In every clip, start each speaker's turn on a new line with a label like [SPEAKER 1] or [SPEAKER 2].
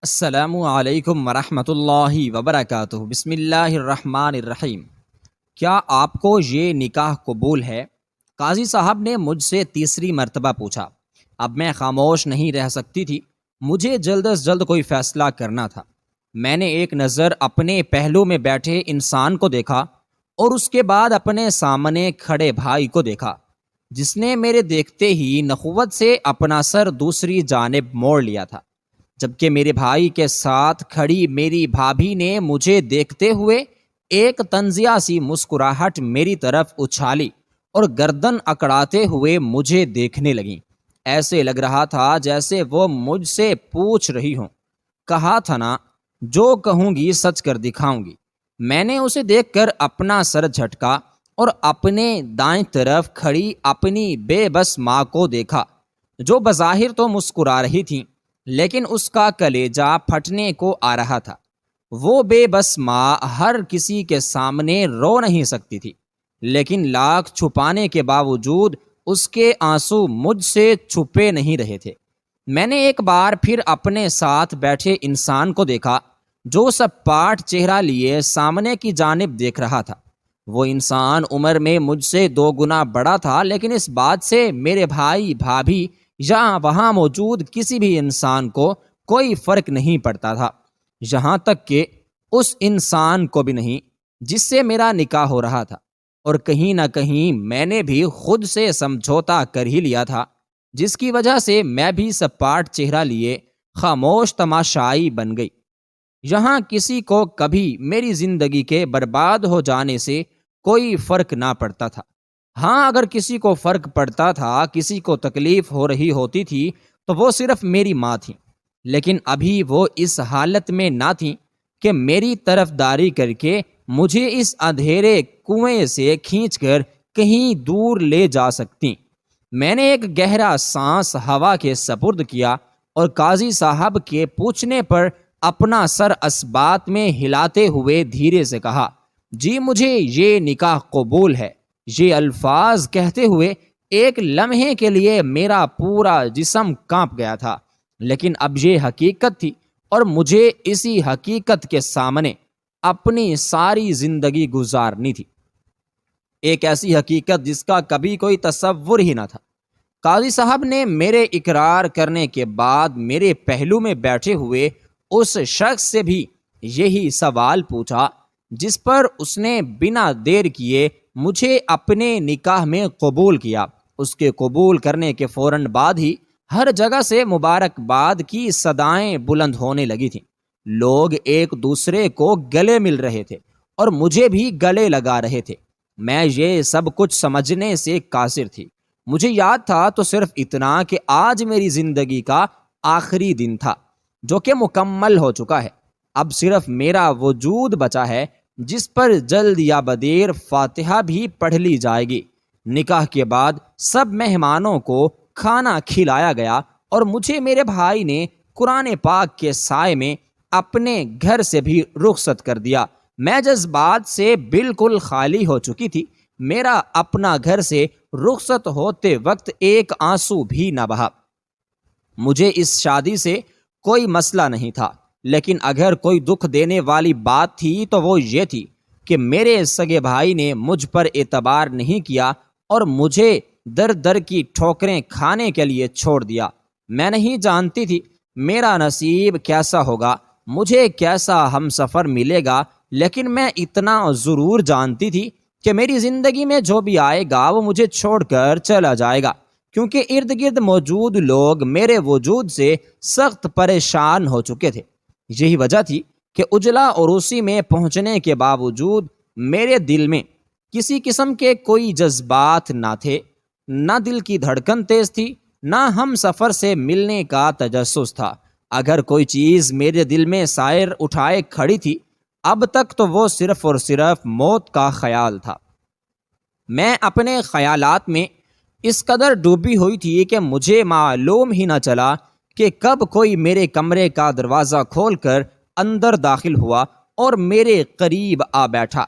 [SPEAKER 1] السلام علیکم ورحمۃ اللہ وبرکاتہ۔ بسم اللہ الرحمن الرحیم۔ کیا آپ کو یہ نکاح قبول ہے؟ قاضی صاحب نے مجھ سے تیسری مرتبہ پوچھا۔ اب میں خاموش نہیں رہ سکتی تھی، مجھے جلد از جلد کوئی فیصلہ کرنا تھا۔ میں نے ایک نظر اپنے پہلو میں بیٹھے انسان کو دیکھا اور اس کے بعد اپنے سامنے کھڑے بھائی کو دیکھا، جس نے میرے دیکھتے ہی نخوت سے اپنا سر دوسری جانب موڑ لیا تھا، جبکہ میرے بھائی کے ساتھ کھڑی میری بھابھی نے مجھے دیکھتے ہوئے ایک طنزیہ سی مسکراہٹ میری طرف اچھالی اور گردن اکڑاتے ہوئے مجھے دیکھنے لگیں۔ ایسے لگ رہا تھا جیسے وہ مجھ سے پوچھ رہی ہوں، کہا تھا نا جو کہوں گی سچ کر دکھاؤں گی۔ میں نے اسے دیکھ کر اپنا سر جھٹکا اور اپنے دائیں طرف کھڑی اپنی بے بس ماں کو دیکھا، جو بظاہر تو مسکرا رہی تھی لیکن اس کا کلیجہ پھٹنے کو آ رہا تھا۔ وہ بے بس ماں ہر کسی کے سامنے رو نہیں سکتی تھی، لیکن لاکھ چھپانے کے باوجود اس کے آنسو مجھ سے چھپے نہیں رہے تھے۔ میں نے ایک بار پھر اپنے ساتھ بیٹھے انسان کو دیکھا، جو سب پاٹ چہرہ لیے سامنے کی جانب دیکھ رہا تھا۔ وہ انسان عمر میں مجھ سے 2 گنا بڑا تھا، لیکن اس بات سے میرے بھائی بھابھی یا وہاں موجود کسی بھی انسان کو کوئی فرق نہیں پڑتا تھا، یہاں تک کہ اس انسان کو بھی نہیں جس سے میرا نکاح ہو رہا تھا۔ اور کہیں نہ کہیں میں نے بھی خود سے سمجھوتا کر ہی لیا تھا، جس کی وجہ سے میں بھی سپاٹ چہرہ لیے خاموش تماشائی بن گئی۔ یہاں کسی کو کبھی میری زندگی کے برباد ہو جانے سے کوئی فرق نہ پڑتا تھا۔ ہاں، اگر کسی کو فرق پڑتا تھا، کسی کو تکلیف ہو رہی ہوتی تھی، تو وہ صرف میری ماں تھی، لیکن ابھی وہ اس حالت میں نہ تھیں کہ میری طرفداری کر کے مجھے اس اندھیرے کنویں سے کھینچ کر کہیں دور لے جا سکتیں۔ میں نے ایک گہرا سانس ہوا کے سپرد کیا اور قاضی صاحب کے پوچھنے پر اپنا سر اسبات میں ہلاتے ہوئے دھیرے سے کہا، جی مجھے یہ نکاح قبول ہے۔ یہ الفاظ کہتے ہوئے ایک لمحے کے لیے میرا پورا جسم کانپ گیا تھا، لیکن اب یہ حقیقت تھی اور مجھے اسی حقیقت کے سامنے اپنی ساری زندگی گزارنی تھی۔ ایک ایسی حقیقت جس کا کبھی کوئی تصور ہی نہ تھا۔ قاضی صاحب نے میرے اقرار کرنے کے بعد میرے پہلو میں بیٹھے ہوئے اس شخص سے بھی یہی سوال پوچھا، جس پر اس نے بنا دیر کیے مجھے اپنے نکاح میں قبول کیا۔ اس کے قبول کرنے کے فوراً بعد ہی ہر جگہ سے مبارکباد کی صدائیں بلند ہونے لگی تھیں۔ لوگ ایک دوسرے کو گلے مل رہے تھے اور مجھے بھی گلے لگا رہے تھے۔ میں یہ سب کچھ سمجھنے سے قاصر تھی۔ مجھے یاد تھا تو صرف اتنا کہ آج میری زندگی کا آخری دن تھا، جو کہ مکمل ہو چکا ہے۔ اب صرف میرا وجود بچا ہے، جس پر جلد یا بدیر فاتحہ بھی پڑھ لی جائے گی۔ نکاح کے بعد سب مہمانوں کو کھانا کھلایا گیا اور مجھے میرے بھائی نے قرآن پاک کے سائے میں اپنے گھر سے بھی رخصت کر دیا۔ میں جذبات سے بالکل خالی ہو چکی تھی۔ میرا اپنا گھر سے رخصت ہوتے وقت ایک آنسو بھی نہ بہا۔ مجھے اس شادی سے کوئی مسئلہ نہیں تھا، لیکن اگر کوئی دکھ دینے والی بات تھی تو وہ یہ تھی کہ میرے سگے بھائی نے مجھ پر اعتبار نہیں کیا اور مجھے در در کی ٹھوکریں کھانے کے لیے چھوڑ دیا۔ میں نہیں جانتی تھی میرا نصیب کیسا ہوگا، مجھے کیسا ہم سفر ملے گا، لیکن میں اتنا ضرور جانتی تھی کہ میری زندگی میں جو بھی آئے گا وہ مجھے چھوڑ کر چلا جائے گا، کیونکہ ارد گرد موجود لوگ میرے وجود سے سخت پریشان ہو چکے تھے۔ یہی وجہ تھی کہ اجلا عروسی میں پہنچنے کے باوجود میرے دل میں کسی قسم کے کوئی جذبات نہ تھے، نہ دل کی دھڑکن تیز تھی، نہ ہم سفر سے ملنے کا تجسس تھا۔ اگر کوئی چیز میرے دل میں سائر اٹھائے کھڑی تھی اب تک تو وہ صرف اور صرف موت کا خیال تھا۔ میں اپنے خیالات میں اس قدر ڈوبی ہوئی تھی کہ مجھے معلوم ہی نہ چلا کہ کب کوئی میرے کمرے کا دروازہ کھول کر اندر داخل ہوا اور میرے قریب آ بیٹھا۔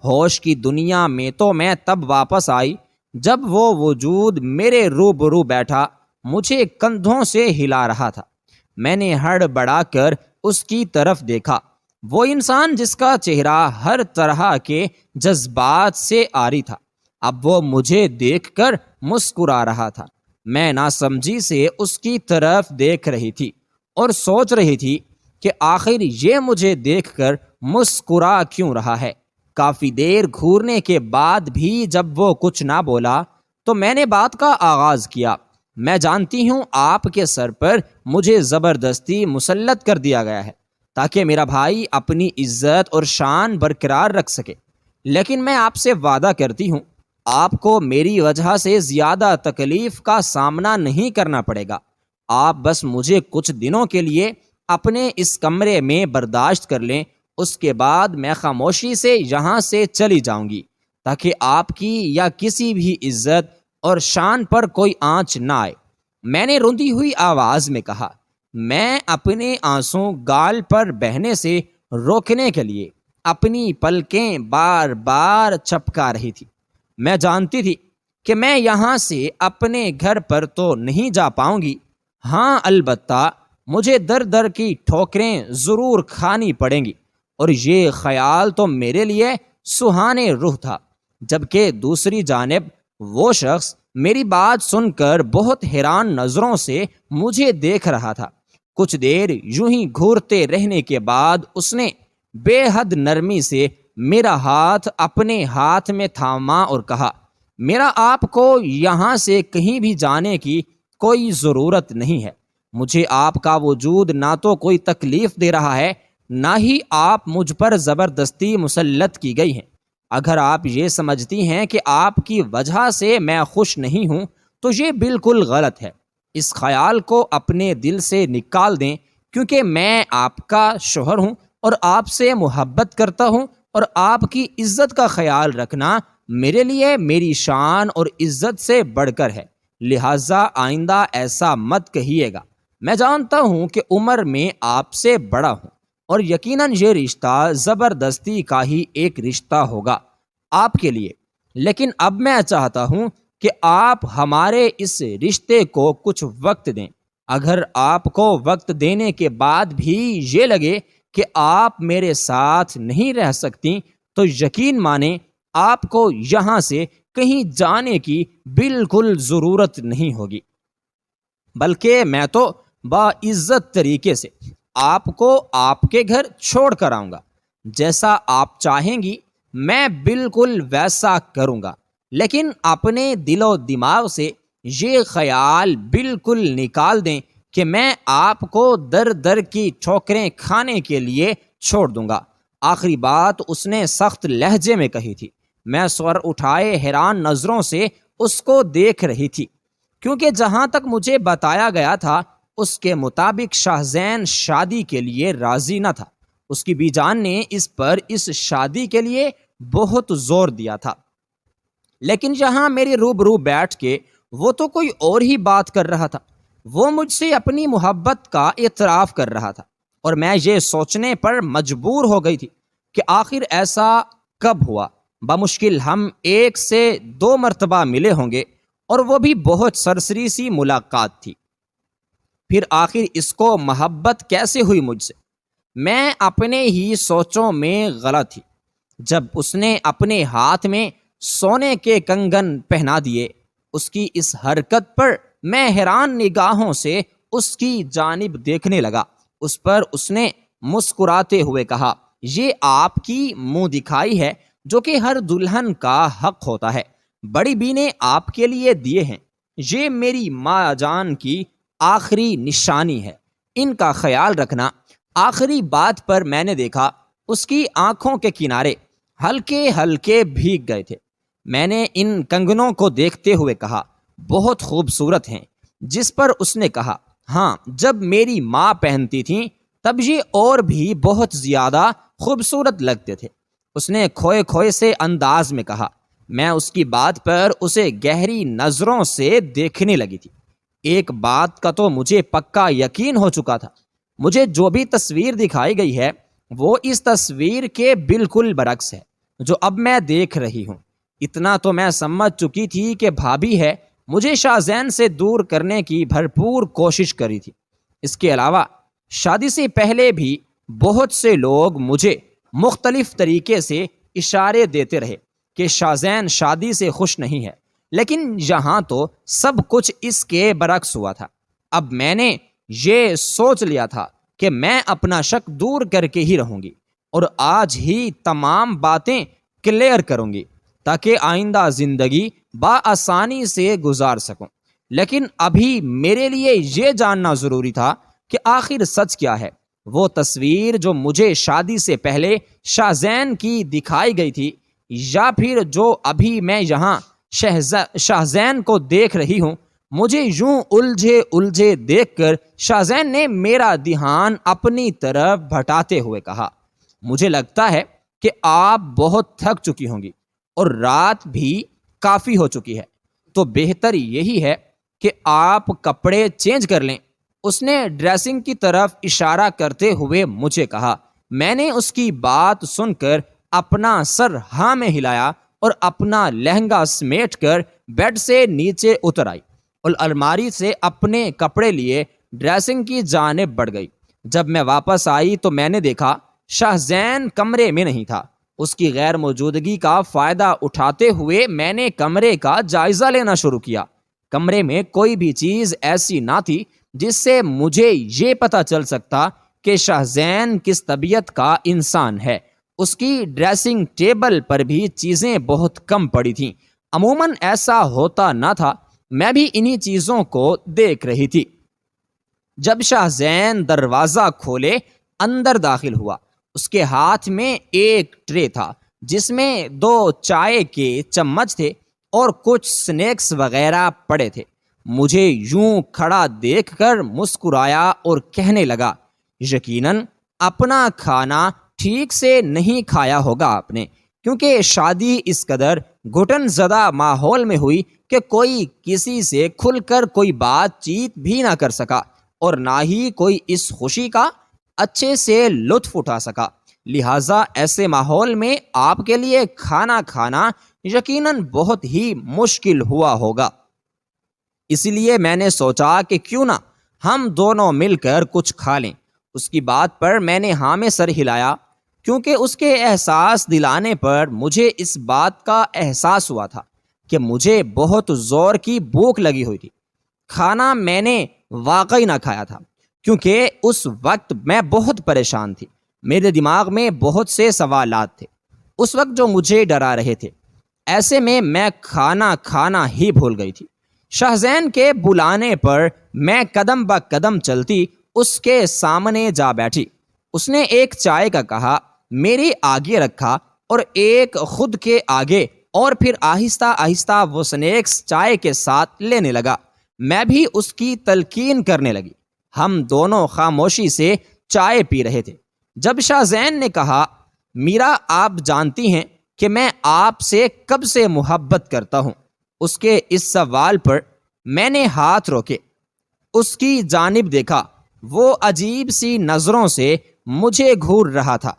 [SPEAKER 1] ہوش کی دنیا میں تو میں تب واپس آئی جب وہ وجود میرے روبرو بیٹھا، مجھے کندھوں سے ہلا رہا تھا۔ میں نے ہڑبڑا کر اس کی طرف دیکھا۔ وہ انسان جس کا چہرہ ہر طرح کے جذبات سے عاری تھا، اب وہ مجھے دیکھ کر مسکرا رہا تھا۔ میں ناسمجھی سے اس کی طرف دیکھ رہی تھی اور سوچ رہی تھی کہ آخر یہ مجھے دیکھ کر مسکرا کیوں رہا ہے۔ کافی دیر گھورنے کے بعد بھی جب وہ کچھ نہ بولا تو میں نے بات کا آغاز کیا۔ میں جانتی ہوں آپ کے سر پر مجھے زبردستی مسلط کر دیا گیا ہے تاکہ میرا بھائی اپنی عزت اور شان برقرار رکھ سکے، لیکن میں آپ سے وعدہ کرتی ہوں آپ کو میری وجہ سے زیادہ تکلیف کا سامنا نہیں کرنا پڑے گا۔ آپ بس مجھے کچھ دنوں کے لیے اپنے اس کمرے میں برداشت کر لیں، اس کے بعد میں خاموشی سے یہاں سے چلی جاؤں گی تاکہ آپ کی یا کسی بھی عزت اور شان پر کوئی آنچ نہ آئے۔ میں نے روندی ہوئی آواز میں کہا۔ میں اپنے آنسوں گال پر بہنے سے روکنے کے لیے اپنی پلکیں بار بار چپکا رہی تھی۔ میں جانتی تھی کہ میں یہاں سے اپنے گھر پر تو نہیں جا پاؤں گی، ہاں البتہ مجھے در در کی ٹھوکریں ضرور کھانی پڑیں گی، اور یہ خیال تو میرے لیے سہانے روح تھا۔ جبکہ دوسری جانب وہ شخص میری بات سن کر بہت حیران نظروں سے مجھے دیکھ رہا تھا۔ کچھ دیر یوں ہی گھورتے رہنے کے بعد اس نے بے حد نرمی سے میرا ہاتھ اپنے ہاتھ میں تھاما اور کہا، میرا آپ کو یہاں سے کہیں بھی جانے کی کوئی ضرورت نہیں ہے۔ مجھے آپ کا وجود نہ تو کوئی تکلیف دے رہا ہے، نہ ہی آپ مجھ پر زبردستی مسلط کی گئی ہیں۔ اگر آپ یہ سمجھتی ہیں کہ آپ کی وجہ سے میں خوش نہیں ہوں تو یہ بالکل غلط ہے۔ اس خیال کو اپنے دل سے نکال دیں، کیونکہ میں آپ کا شوہر ہوں اور آپ سے محبت کرتا ہوں، اور آپ کی عزت کا خیال رکھنا میرے لیے میری شان اور عزت سے بڑھ کر ہے، لہٰذا آئندہ ایسا مت کہیے گا۔ میں جانتا ہوں کہ عمر میں آپ سے بڑا ہوں اور یقیناً یہ رشتہ زبردستی کا ہی ایک رشتہ ہوگا آپ کے لیے، لیکن اب میں چاہتا ہوں کہ آپ ہمارے اس رشتے کو کچھ وقت دیں۔ اگر آپ کو وقت دینے کے بعد بھی یہ لگے کہ آپ میرے ساتھ نہیں رہ سکتی تو یقین مانیں آپ کو یہاں سے کہیں جانے کی بالکل ضرورت نہیں ہوگی، بلکہ میں تو باعزت طریقے سے آپ کو آپ کے گھر چھوڑ کر آؤں گا۔ جیسا آپ چاہیں گی میں بالکل ویسا کروں گا، لیکن اپنے دل و دماغ سے یہ خیال بالکل نکال دیں کہ میں آپ کو در در کی ٹھوکریں کھانے کے لیے چھوڑ دوں گا۔ آخری بات اس نے سخت لہجے میں کہی تھی۔ میں سر اٹھائے حیران نظروں سے اس کو دیکھ رہی تھی، کیونکہ جہاں تک مجھے بتایا گیا تھا اس کے مطابق شاہ زین شادی کے لیے راضی نہ تھا۔ اس کی بی جان نے اس شادی کے لیے بہت زور دیا تھا، لیکن یہاں میرے روبرو بیٹھ کے وہ تو کوئی اور ہی بات کر رہا تھا۔ وہ مجھ سے اپنی محبت کا اعتراف کر رہا تھا، اور میں یہ سوچنے پر مجبور ہو گئی تھی کہ آخر ایسا کب ہوا۔ بمشکل ہم 1 سے 2 مرتبہ ملے ہوں گے، اور وہ بھی بہت سرسری سی ملاقات تھی۔ پھر آخر اس کو محبت کیسے ہوئی مجھ سے؟ میں اپنے ہی سوچوں میں غلط تھی۔ جب اس نے اپنے ہاتھ میں سونے کے کنگن پہنا دیے، اس کی اس حرکت پر میں حیران نگاہوں سے اس کی جانب دیکھنے لگا۔ اس پر اس نے مسکراتے ہوئے کہا، یہ آپ کی منہ دکھائی ہے جو کہ ہر دلہن کا حق ہوتا ہے، بڑی بی نے آپ کے لیے دیے ہیں۔ یہ میری ماں جان کی آخری نشانی ہے، ان کا خیال رکھنا۔ آخری بات پر میں نے دیکھا اس کی آنکھوں کے کنارے ہلکے ہلکے بھیگ گئے تھے۔ میں نے ان کنگنوں کو دیکھتے ہوئے کہا، بہت خوبصورت ہیں۔ جس پر اس نے کہا، ہاں جب میری ماں پہنتی تھیں تب یہ اور بھی بہت زیادہ خوبصورت لگتے تھے۔ اس نے کھوئے کھوئے سے انداز میں کہا۔ میں اس کی بات پر اسے گہری نظروں سے دیکھنے لگی تھی۔ ایک بات کا تو مجھے پکا یقین ہو چکا تھا، مجھے جو بھی تصویر دکھائی گئی ہے وہ اس تصویر کے بالکل برعکس ہے جو اب میں دیکھ رہی ہوں۔ اتنا تو میں سمجھ چکی تھی کہ بھابھی ہے مجھے شاہ زین سے دور کرنے کی بھرپور کوشش کری تھی، اس کے علاوہ شادی سے پہلے بھی بہت سے لوگ مجھے مختلف طریقے سے اشارے دیتے رہے کہ شاہ زین شادی سے خوش نہیں ہے، لیکن یہاں تو سب کچھ اس کے برعکس ہوا تھا۔ اب میں نے یہ سوچ لیا تھا کہ میں اپنا شک دور کر کے ہی رہوں گی اور آج ہی تمام باتیں کلیئر کروں گی تاکہ آئندہ زندگی بآسانی سے گزار سکوں۔ لیکن ابھی میرے لیے یہ جاننا ضروری تھا کہ آخر سچ کیا ہے۔ وہ تصویر جو مجھے شادی سے پہلے شاہ زین کی دکھائی گئی تھی، یا پھر جو ابھی میں یہاں شاہ زین کو دیکھ رہی ہوں، مجھے یوں الجھے دیکھ کر شاہ زین نے میرا دھیان اپنی طرف بھٹاتے ہوئے کہا، مجھے لگتا ہے کہ آپ بہت تھک چکی ہوں گی اور رات بھی کافی ہو چکی ہے، تو بہتر یہی ہے کہ آپ کپڑے چینج کر لیں۔ اس نے ڈریسنگ کی طرف اشارہ کرتے ہوئے مجھے کہا۔ میں نے اس کی بات سن کر اپنا سر ہاں میں ہلایا اور اپنا لہنگا سمیٹ کر بیڈ سے نیچے اتر آئی اور الماری سے اپنے کپڑے لیے ڈریسنگ کی جانب بڑھ گئی۔ جب میں واپس آئی تو میں نے دیکھا شاہ زین کمرے میں نہیں تھا۔ اس کی غیر موجودگی کا فائدہ اٹھاتے ہوئے میں نے کمرے کا جائزہ لینا شروع کیا۔ کمرے میں کوئی بھی چیز ایسی نہ تھی جس سے مجھے یہ پتہ چل سکتا کہ شاہ زین کس طبیعت کا انسان ہے۔ اس کی ڈریسنگ ٹیبل پر بھی چیزیں بہت کم پڑی تھیں۔ عموماً ایسا ہوتا نہ تھا۔ میں بھی انہی چیزوں کو دیکھ رہی تھی جب شاہ زین دروازہ کھولے اندر داخل ہوا۔ اس کے ہاتھ میں ایک ٹرے تھا جس میں 2 چائے کے چمچ تھے اور کچھ سنیکس وغیرہ پڑے تھے۔ مجھے یوں کھڑا دیکھ کر مسکرایا اور کہنے لگا، یقیناً اپنا کھانا ٹھیک سے نہیں کھایا ہوگا آپ نے، کیونکہ شادی اس قدر گھٹن زدہ ماحول میں ہوئی کہ کوئی کسی سے کھل کر کوئی بات چیت بھی نہ کر سکا اور نہ ہی کوئی اس خوشی کا اچھے سے لطف اٹھا سکا۔ لہٰذا ایسے ماحول میں آپ کے لیے کھانا کھانا یقیناً بہت ہی مشکل ہوا ہوگا۔ اسی لیے میں نے سوچا کہ کیوں نہ ہم دونوں مل کر کچھ کھا لیں۔ اس کی بات پر میں نے ہاں میں سر ہلایا، کیونکہ اس کے احساس دلانے پر مجھے اس بات کا احساس ہوا تھا کہ مجھے بہت زور کی بھوک لگی ہوئی تھی۔ کھانا میں نے واقعی نہ کھایا تھا کیونکہ اس وقت میں بہت پریشان تھی۔ میرے دماغ میں بہت سے سوالات تھے اس وقت جو مجھے ڈرا رہے تھے۔ ایسے میں کھانا کھانا ہی بھول گئی تھی۔ شاہ زین کے بلانے پر میں قدم با قدم چلتی اس کے سامنے جا بیٹھی۔ اس نے ایک چائے کا کہا، میرے آگے رکھا اور ایک خود کے آگے، اور پھر آہستہ آہستہ وہ سنیکس چائے کے ساتھ لینے لگا۔ میں بھی اس کی تلقین کرنے لگی۔ ہم دونوں خاموشی سے چائے پی رہے تھے جب شاہ زین نے کہا، میرا آپ جانتی ہیں کہ میں آپ سے کب سے محبت کرتا ہوں۔ اس کے اس سوال پر میں نے ہاتھ روکے، اس کی جانب دیکھا۔ وہ عجیب سی نظروں سے مجھے گھور رہا تھا۔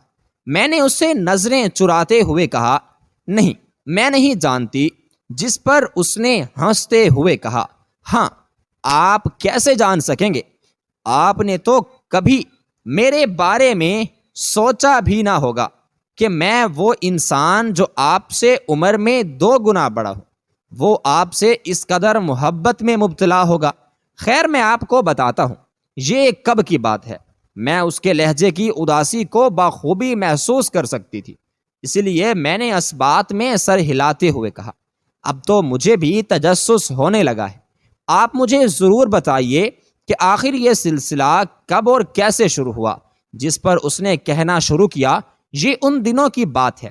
[SPEAKER 1] میں نے اس سے نظریں چراتے ہوئے کہا، نہیں، میں نہیں جانتی۔ جس پر اس نے ہنستے ہوئے کہا، ہاں، آپ کیسے جان سکیں گے؟ آپ نے تو کبھی میرے بارے میں سوچا بھی نہ ہوگا کہ میں وہ انسان جو آپ سے عمر میں 2 گنا بڑا ہوں، وہ آپ سے اس قدر محبت میں مبتلا ہوگا۔ خیر، میں آپ کو بتاتا ہوں یہ کب کی بات ہے۔ میں اس کے لہجے کی اداسی کو بخوبی محسوس کر سکتی تھی، اسی لیے میں نے اس بات میں سر ہلاتے ہوئے کہا، اب تو مجھے بھی تجسس ہونے لگا ہے۔ آپ مجھے ضرور بتائیے کہ آخر یہ سلسلہ کب اور کیسے شروع ہوا۔ جس پر اس نے کہنا شروع کیا، یہ ان دنوں کی بات ہے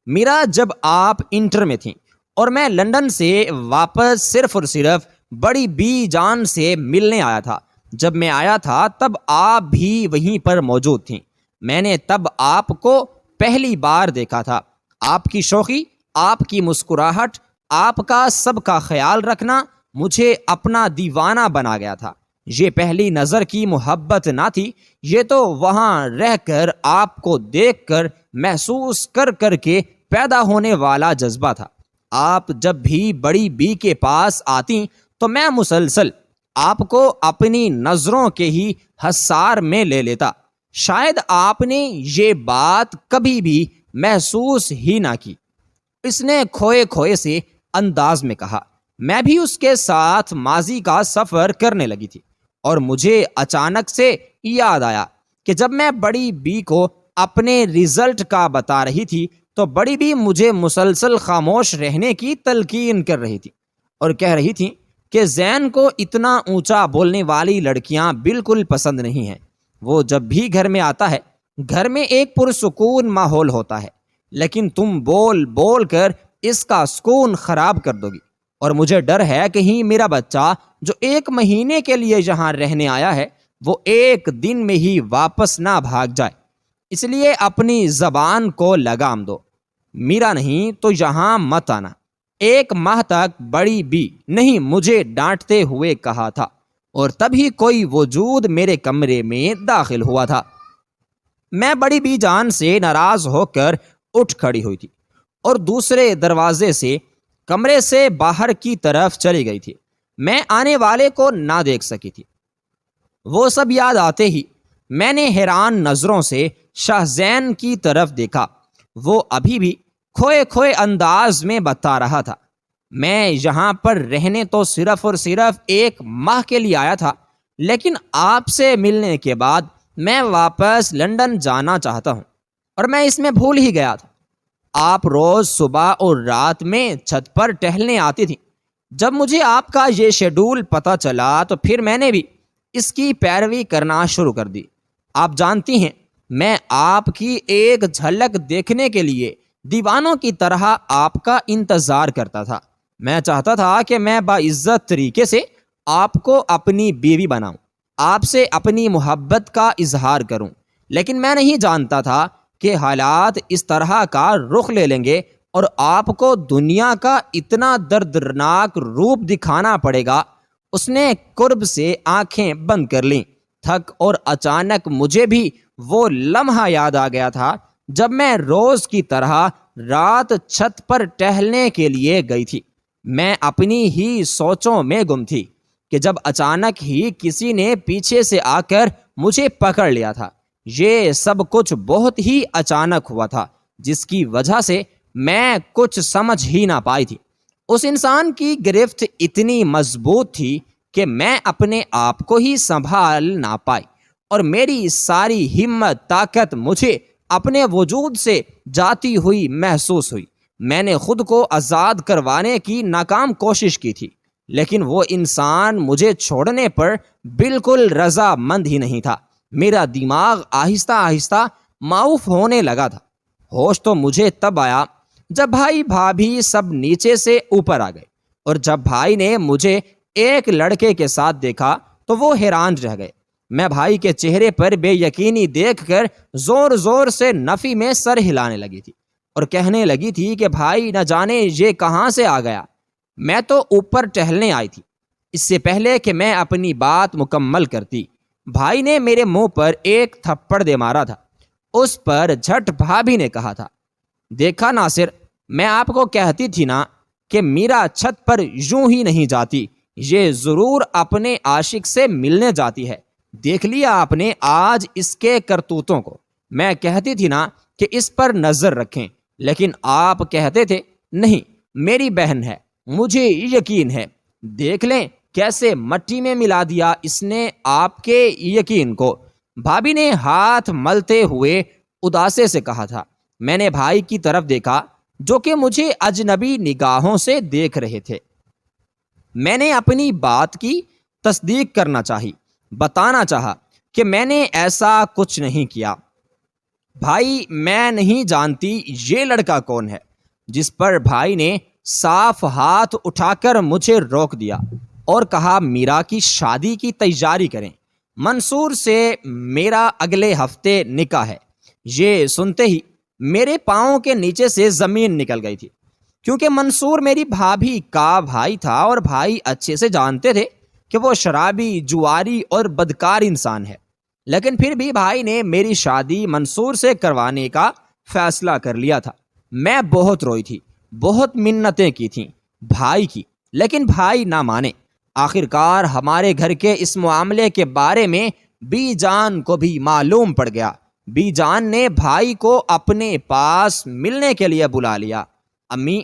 [SPEAKER 1] میرا جب آپ انٹر میں تھیں اور میں لندن سے واپس صرف اور صرف بڑی بی جان سے ملنے آیا تھا۔ جب میں آیا تھا تب آپ بھی وہیں پر موجود تھیں۔ میں نے تب آپ کو پہلی بار دیکھا تھا۔ آپ کی شوخی، آپ کی مسکراہٹ، آپ کا سب کا خیال رکھنا مجھے اپنا دیوانہ بنا گیا تھا۔ یہ پہلی نظر کی محبت نہ تھی، یہ تو وہاں رہ کر آپ کو دیکھ کر محسوس کر کر کے پیدا ہونے والا جذبہ تھا۔ آپ جب بھی بڑی بی کے پاس آتی تو میں مسلسل آپ کو اپنی نظروں کے ہی حصار میں لے لیتا۔ شاید آپ نے یہ بات کبھی بھی محسوس ہی نہ کی۔ اس نے کھوئے کھوئے سے انداز میں کہا۔ میں بھی اس کے ساتھ ماضی کا سفر کرنے لگی تھی، اور مجھے اچانک سے یاد آیا کہ جب میں بڑی بی کو اپنے رزلٹ کا بتا رہی تھی تو بڑی بی مجھے مسلسل خاموش رہنے کی تلقین کر رہی تھی، اور کہہ رہی تھی کہ زین کو اتنا اونچا بولنے والی لڑکیاں بالکل پسند نہیں ہیں۔ وہ جب بھی گھر میں آتا ہے، گھر میں ایک پرسکون ماحول ہوتا ہے، لیکن تم بول بول کر اس کا سکون خراب کر دو گی، اور مجھے ڈر ہے کہیں میرا بچہ جو 1 مہینے کے لیے یہاں رہنے آیا ہے وہ 1 دن میں ہی واپس نہ بھاگ جائے۔ اس لیے اپنی زبان کو لگام دو، میرا نہیں تو یہاں مت آنا۔ 1 ماہ تک بڑی بی نہیں مجھے ڈانٹتے ہوئے کہا تھا، اور تبھی کوئی وجود میرے کمرے میں داخل ہوا تھا۔ میں بڑی بی جان سے ناراض ہو کر اٹھ کھڑی ہوئی تھی اور دوسرے دروازے سے کمرے سے باہر کی طرف چلی گئی تھی۔ میں آنے والے کو نہ دیکھ سکی تھی۔ وہ سب یاد آتے ہی میں نے حیران نظروں سے شاہ زین کی طرف دیکھا۔ وہ ابھی بھی کھوئے کھوئے انداز میں بتا رہا تھا، میں یہاں پر رہنے تو صرف اور صرف 1 ماہ کے لیے آیا تھا، لیکن آپ سے ملنے کے بعد میں واپس لندن جانا چاہتا ہوں، اور میں اس میں بھول ہی گیا تھا۔ آپ روز صبح اور رات میں چھت پر ٹہلنے آتی تھی۔ جب مجھے آپ کا یہ شیڈول پتہ چلا تو پھر میں نے بھی اس کی پیروی کرنا شروع کر دی۔ آپ جانتی ہیں، میں آپ کی ایک جھلک دیکھنے کے لیے دیوانوں کی طرح آپ کا انتظار کرتا تھا۔ میں چاہتا تھا کہ میں باعزت طریقے سے آپ کو اپنی بیوی بناؤں، آپ سے اپنی محبت کا اظہار کروں، لیکن میں نہیں جانتا تھا کہ حالات اس طرح کا رخ لے لیں گے اور آپ کو دنیا کا اتنا دردناک روپ دکھانا پڑے گا۔ اس نے قرب سے آنکھیں بند کر لیں۔ تھک اور اچانک مجھے بھی وہ لمحہ یاد آ گیا تھا جب میں روز کی طرح رات چھت پر ٹہلنے کے لیے گئی تھی۔ میں اپنی ہی سوچوں میں گم تھی کہ جب اچانک ہی کسی نے پیچھے سے آ کر مجھے پکڑ لیا تھا۔ یہ سب کچھ بہت ہی اچانک ہوا تھا، جس کی وجہ سے میں کچھ سمجھ ہی نہ پائی تھی۔ اس انسان کی گرفت اتنی مضبوط تھی کہ میں اپنے آپ کو ہی سنبھال نہ پائی، اور میری ساری ہمت طاقت مجھے اپنے وجود سے جاتی ہوئی محسوس ہوئی۔ میں نے خود کو آزاد کروانے کی ناکام کوشش کی تھی، لیکن وہ انسان مجھے چھوڑنے پر بالکل رضامند ہی نہیں تھا۔ میرا دماغ آہستہ آہستہ معاف ہونے لگا تھا۔ ہوش تو مجھے تب آیا جب بھائی بھابھی سب نیچے سے اوپر آ گئے، اور جب بھائی نے مجھے ایک لڑکے کے ساتھ دیکھا تو وہ حیران رہ گئے۔ میں بھائی کے چہرے پر بے یقینی دیکھ کر زور زور سے نفی میں سر ہلانے لگی تھی، اور کہنے لگی تھی کہ بھائی نہ جانے یہ کہاں سے آ گیا، میں تو اوپر ٹہلنے آئی تھی۔ اس سے پہلے کہ میں اپنی بات مکمل کرتی، بھائی نے میرے منہ پر ایک تھپڑ دے مارا تھا۔ اس پر جھٹ بھابھی نے کہا تھا، دیکھا ناصر، میں آپ کو کہتی تھی نا کہ میرا چھت پر یوں ہی نہیں جاتی، یہ ضرور اپنے عاشق سے ملنے جاتی ہے۔ دیکھ لیا آپ نے آج اس کے کرتوتوں کو۔ میں کہتی تھی نا کہ اس پر نظر رکھیں، لیکن آپ کہتے تھے نہیں، میری بہن ہے، مجھے یقین ہے۔ دیکھ لیں کیسے مٹی میں ملا دیا اس نے آپ کے یقین کو۔ بھابھی نے ہاتھ ملتے ہوئے اداسے سے کہا تھا۔ میں نے بھائی کی طرف دیکھا جو کہ مجھے اجنبی نگاہوں سے دیکھ رہے تھے۔ میں نے اپنی بات کی تصدیق کرنا چاہی، بتانا چاہا کہ میں نے ایسا کچھ نہیں کیا۔ بھائی، میں نہیں جانتی یہ لڑکا کون ہے۔ جس پر بھائی نے صاف ہاتھ اٹھا کر مجھے روک دیا اور کہا میرا کی شادی کی تیاری کریں، منصور سے میرا اگلے ہفتے نکاح ہے۔ یہ سنتے ہی میرے پاؤں کے نیچے سے زمین نکل گئی تھی، کیونکہ منصور میری بھابھی کا بھائی تھا، اور بھائی اچھے سے جانتے تھے کہ وہ شرابی، جواری اور بدکار انسان ہے، لیکن پھر بھی بھائی نے میری شادی منصور سے کروانے کا فیصلہ کر لیا تھا۔ میں بہت روئی تھی، بہت منتیں کی تھیں بھائی کی، لیکن بھائی نہ مانے۔ آخر کار ہمارے گھر کے اس معاملے کے بارے میں بی جان کو بھی معلوم پڑ گیا۔ بی جان نے بھائی کو اپنے پاس ملنے کے لیے بلا لیا۔ امی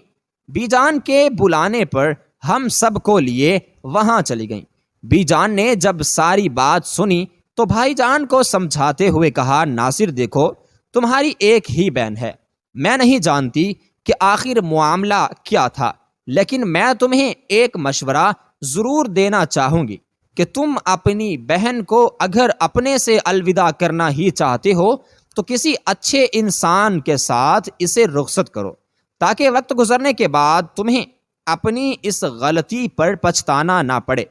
[SPEAKER 1] بی جان کے بلانے پر ہم سب کو لیے وہاں چلی گئیں۔ بی جان نے جب ساری بات سنی تو بھائی جان کو سمجھاتے ہوئے کہا، ناصر دیکھو، تمہاری ایک ہی بہن ہے، میں نہیں جانتی کہ آخر معاملہ کیا تھا، لیکن میں تمہیں ایک مشورہ ضرور دینا چاہوں گی کہ تم اپنی بہن کو اگر اپنے سے الوداع کرنا ہی چاہتے ہو تو کسی اچھے انسان کے ساتھ اسے رخصت کرو، تاکہ وقت گزرنے کے بعد تمہیں اپنی اس غلطی پر پچھتانا نہ پڑے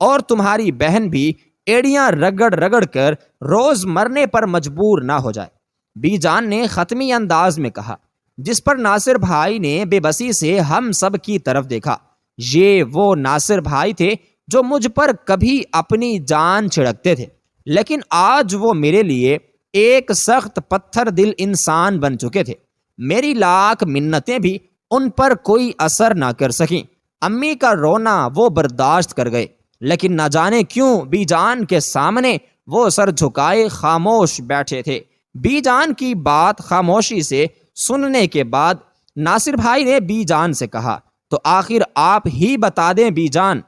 [SPEAKER 1] اور تمہاری بہن بھی ایڑیاں رگڑ رگڑ کر روز مرنے پر مجبور نہ ہو جائے۔ بی جان نے ختمی انداز میں کہا، جس پر ناصر بھائی نے بے بسی سے ہم سب کی طرف دیکھا۔ یہ وہ ناصر بھائی تھے جو مجھ پر کبھی اپنی جان چھڑکتے تھے، لیکن آج وہ میرے لیے ایک سخت پتھر دل انسان بن چکے تھے۔ میری لاکھ منتیں بھی ان پر کوئی اثر نہ کر سکیں۔ امی کا رونا وہ برداشت کر گئے، لیکن نہ جانے کیوں بی جان کے سامنے وہ سر جھکائے خاموش بیٹھے تھے۔ بی جان کی بات خاموشی سے سننے کے بعد ناصر بھائی نے بی جان سے کہا، تو آخر آپ ہی بتا دیں بی جان،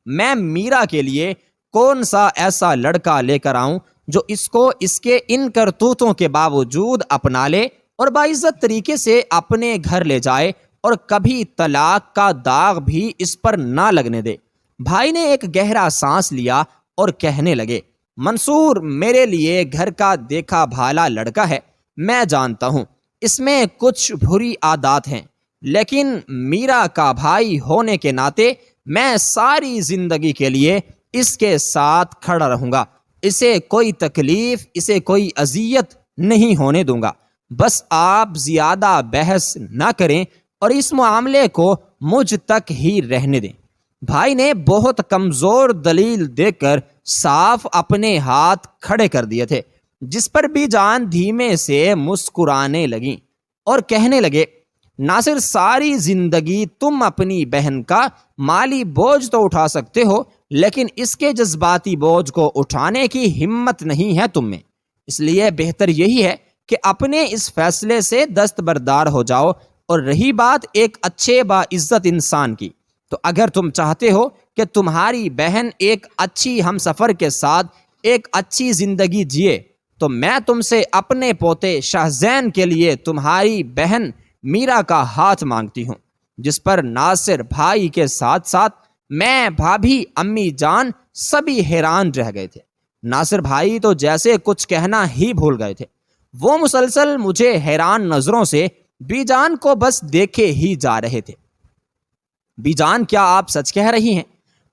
[SPEAKER 1] میں میرا کے لیے کون سا ایسا لڑکا لے کر آؤں جو اس کو اس کے ان کرتوتوں کے باوجود اپنا لے اور باعزت طریقے سے اپنے گھر لے جائے اور کبھی طلاق کا داغ بھی اس پر نہ لگنے دے۔ بھائی نے ایک گہرا سانس لیا اور کہنے لگے، منصور میرے لیے گھر کا دیکھا بھالا لڑکا ہے، میں جانتا ہوں اس میں کچھ بری عادات ہیں، لیکن میرا کا بھائی ہونے کے ناطے میں ساری زندگی کے لیے اس کے ساتھ کھڑا رہوں گا، اسے کوئی تکلیف، اسے کوئی اذیت نہیں ہونے دوں گا۔ بس آپ زیادہ بحث نہ کریں اور اس معاملے کو مجھ تک ہی رہنے دیں۔ بھائی نے بہت کمزور دلیل دے کر صاف اپنے ہاتھ کھڑے کر دیے تھے، جس پر بی جان دھیمے سے مسکرانے لگیں اور کہنے لگے، ناصر ساری زندگی تم اپنی بہن کا مالی بوجھ تو اٹھا سکتے ہو، لیکن اس کے جذباتی بوجھ کو اٹھانے کی ہمت نہیں ہے تم میں، اس لیے بہتر یہی ہے کہ اپنے اس فیصلے سے دستبردار ہو جاؤ۔ اور رہی بات ایک اچھے باعزت انسان کی، تو اگر تم چاہتے ہو کہ تمہاری بہن ایک اچھی ہم سفر کے ساتھ ایک اچھی زندگی جیے، تو میں تم سے اپنے پوتے شاہ زین کے لیے تمہاری بہن میرا کا ہاتھ مانگتی ہوں۔ جس پر ناصر بھائی کے ساتھ ساتھ میں، بھابھی، امی جان سبھی حیران رہ گئے تھے۔ ناصر بھائی تو جیسے کچھ کہنا ہی بھول گئے تھے، وہ مسلسل مجھے حیران نظروں سے بی جان کو بس دیکھے ہی جا رہے تھے۔ بی جان کیا آپ سچ کہہ رہی ہیں؟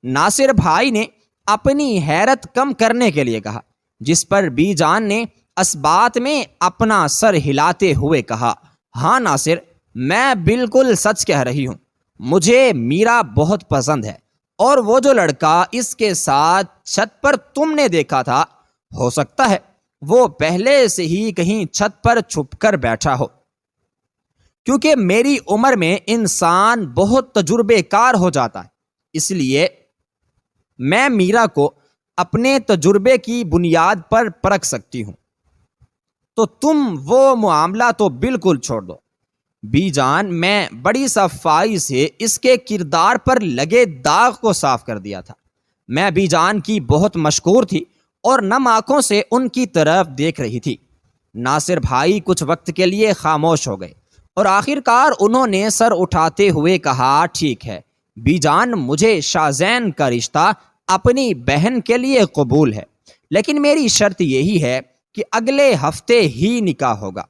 [SPEAKER 1] ناصر بھائی نے اپنی حیرت کم کرنے کے لیے کہا، جس پر بی جان نے اس بات میں اپنا سر ہلاتے ہوئے کہا، ہاں ناصر، میں بالکل سچ کہہ رہی ہوں، مجھے میرا بہت پسند ہے، اور وہ جو لڑکا اس کے ساتھ چھت پر تم نے دیکھا تھا، ہو سکتا ہے وہ پہلے سے ہی کہیں چھت پر چھپ کر بیٹھا ہو، کیونکہ میری عمر میں انسان بہت تجربے کار ہو جاتا ہے، اس لیے میں میرا کو اپنے تجربے کی بنیاد پر پرکھ سکتی ہوں، تو تم وہ معاملہ تو بالکل چھوڑ دو۔ بی جان، میں بڑی صفائی سے اس کے کردار پر لگے داغ کو صاف کر دیا تھا۔ میں بی جان کی بہت مشکور تھی اور نم آنکھوں سے ان کی طرف دیکھ رہی تھی۔ ناصر بھائی کچھ وقت کے لیے خاموش ہو گئے اور آخر کار انہوں نے سر اٹھاتے ہوئے کہا، ٹھیک ہے بی جان، مجھے شاہ زین کا رشتہ اپنی بہن کے لیے قبول ہے، لیکن میری شرط یہی ہے کہ اگلے ہفتے ہی نکاح ہوگا۔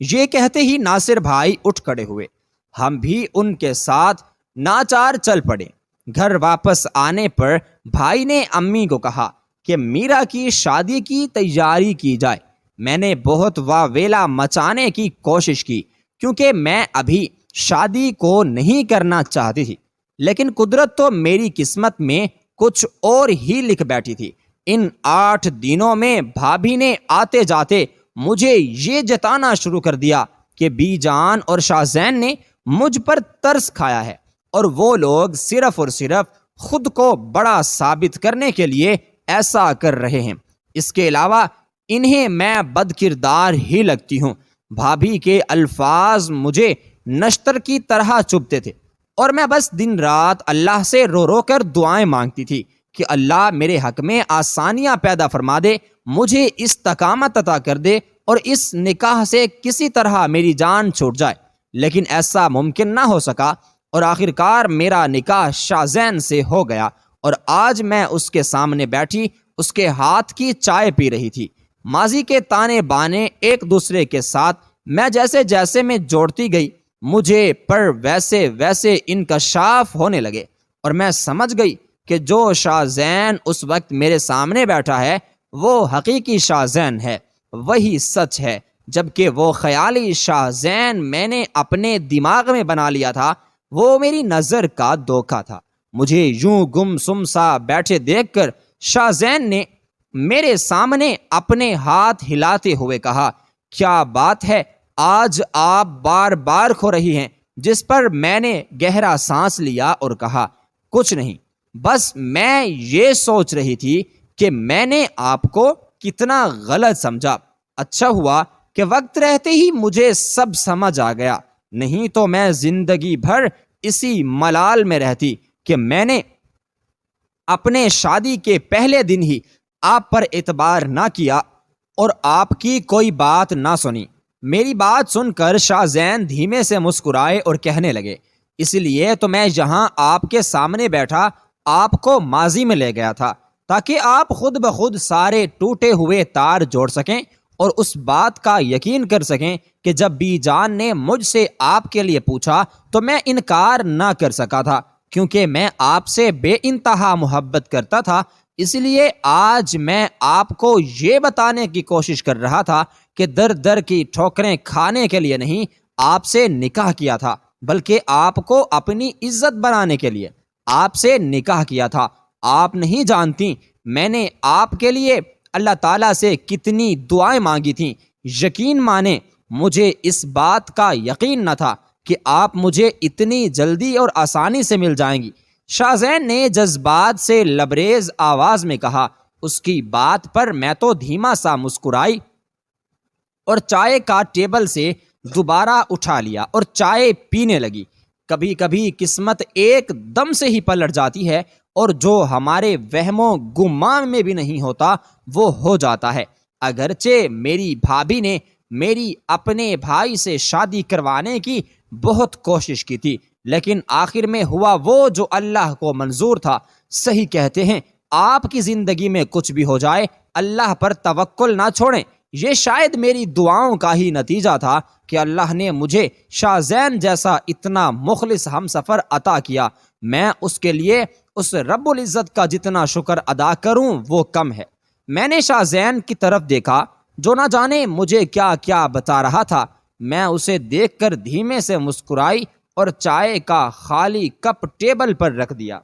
[SPEAKER 1] یہ کہتے ہی ناصر بھائی اٹھ کھڑے ہوئے، ہم بھی ان کے ساتھ ناچار چل پڑے۔ گھر واپس آنے پر بھائی نے امی کو کہا کہ میرا کی شادی کی تیاری کی جائے۔ میں نے بہت واویلا مچانے کی کوشش کی، کیونکہ میں ابھی شادی کو نہیں کرنا چاہتی تھی، لیکن قدرت تو میری قسمت میں کچھ اور ہی لکھ بیٹھی تھی۔ ان 8 دنوں میں بھابھی نے آتے جاتے مجھے یہ جتانا شروع کر دیا کہ بی جان اور شاہ زین نے مجھ پر ترس کھایا ہے، اور وہ لوگ صرف اور صرف خود کو بڑا ثابت کرنے کے لیے ایسا کر رہے ہیں۔ اس کے علاوہ انہیں میں بد کردار ہی لگتی ہوں۔ بھابھی کے الفاظ مجھے نشتر کی طرح چبھتے تھے اور میں بس دن رات اللہ سے رو رو کر دعائیں مانگتی تھی کہ اللہ میرے حق میں آسانیاں پیدا فرما دے، مجھے استقامت عطا کر دے اور اس نکاح سے کسی طرح میری جان چھوٹ جائے۔ لیکن ایسا ممکن نہ ہو سکا اور آخرکار میرا نکاح شاہ زین سے ہو گیا، اور آج میں اس کے سامنے بیٹھی اس کے ہاتھ کی چائے پی رہی تھی۔ ماضی کے تانے بانے ایک دوسرے کے ساتھ میں جیسے جیسے میں جوڑتی گئی، مجھے پر ویسے ویسے انکشاف ہونے لگے، اور میں سمجھ گئی کہ جو شاہ زین اس وقت میرے سامنے بیٹھا ہے وہ حقیقی شاہ زین ہے، وہی سچ ہے، جبکہ وہ خیالی شاہ زین میں نے اپنے دماغ میں بنا لیا تھا وہ میری نظر کا دھوکہ تھا۔ مجھے یوں گم سم سا بیٹھے دیکھ کر شاہ زین نے میرے سامنے اپنے ہاتھ ہلاتے ہوئے کہا، کیا بات ہے آج آپ بار بار کھو رہی ہیں؟ جس پر میں نے گہرا سانس لیا اور کہا، کچھ نہیں، بس میں یہ سوچ رہی تھی کہ میں نے آپ کو کتنا غلط سمجھا۔ اچھا ہوا کہ وقت رہتے ہی مجھے سب سمجھ آ گیا، نہیں تو میں زندگی بھر اسی ملال میں رہتی کہ میں نے اپنے شادی کے پہلے دن ہی آپ پر اعتبار نہ کیا اور آپ کی کوئی بات نہ سنی۔ میری بات سن کر شاہ زین دھیمے سے مسکرائے اور کہنے لگے، اس لیے تو میں یہاں آپ کے سامنے بیٹھا آپ کو ماضی میں لے گیا تھا تاکہ آپ خود بخود سارے ٹوٹے ہوئے تار جوڑ سکیں اور اس بات کا یقین کر سکیں کہ جب بی جان نے مجھ سے آپ کے لیے پوچھا تو میں انکار نہ کر سکا تھا، کیونکہ میں آپ سے بے انتہا محبت کرتا تھا۔ اس لیے آج میں آپ کو یہ بتانے کی کوشش کر رہا تھا کہ در در کی ٹھوکریں کھانے کے لیے نہیں آپ سے نکاح کیا تھا، بلکہ آپ کو اپنی عزت بنانے کے لیے آپ سے نکاح کیا تھا۔ آپ نہیں جانتی میں نے آپ کے لیے اللہ تعالیٰ سے کتنی دعائیں مانگی تھیں۔ یقین مانیں مجھے اس بات کا یقین نہ تھا کہ آپ مجھے اتنی جلدی اور آسانی سے مل جائیں گی۔ شاہ زین نے جذبات سے لبریز آواز میں کہا۔ اس کی بات پر میں تو دھیما سا مسکرائی اور چائے کا ٹیبل سے دوبارہ اٹھا لیا اور چائے پینے لگی۔ کبھی کبھی قسمت ایک دم سے ہی پلٹ جاتی ہے اور جو ہمارے وہم و گمان میں بھی نہیں ہوتا وہ ہو جاتا ہے۔ اگرچہ میری بھابھی نے میری اپنے بھائی سے شادی کروانے کی بہت کوشش کی تھی، لیکن آخر میں ہوا وہ جو اللہ کو منظور تھا۔ صحیح کہتے ہیں، آپ کی زندگی میں کچھ بھی ہو جائے اللہ پر توکل نہ چھوڑیں۔ یہ شاید میری دعاؤں کا ہی نتیجہ تھا کہ اللہ نے مجھے شاہ زین جیسا اتنا مخلص ہم سفر عطا کیا۔ میں اس کے لیے اس رب العزت کا جتنا شکر ادا کروں وہ کم ہے۔ میں نے شاہ زین کی طرف دیکھا جو نہ جانے مجھے کیا کیا بتا رہا تھا۔ میں اسے دیکھ کر دھیمے سے مسکرائی اور چائے کا خالی کپ ٹیبل پر رکھ دیا۔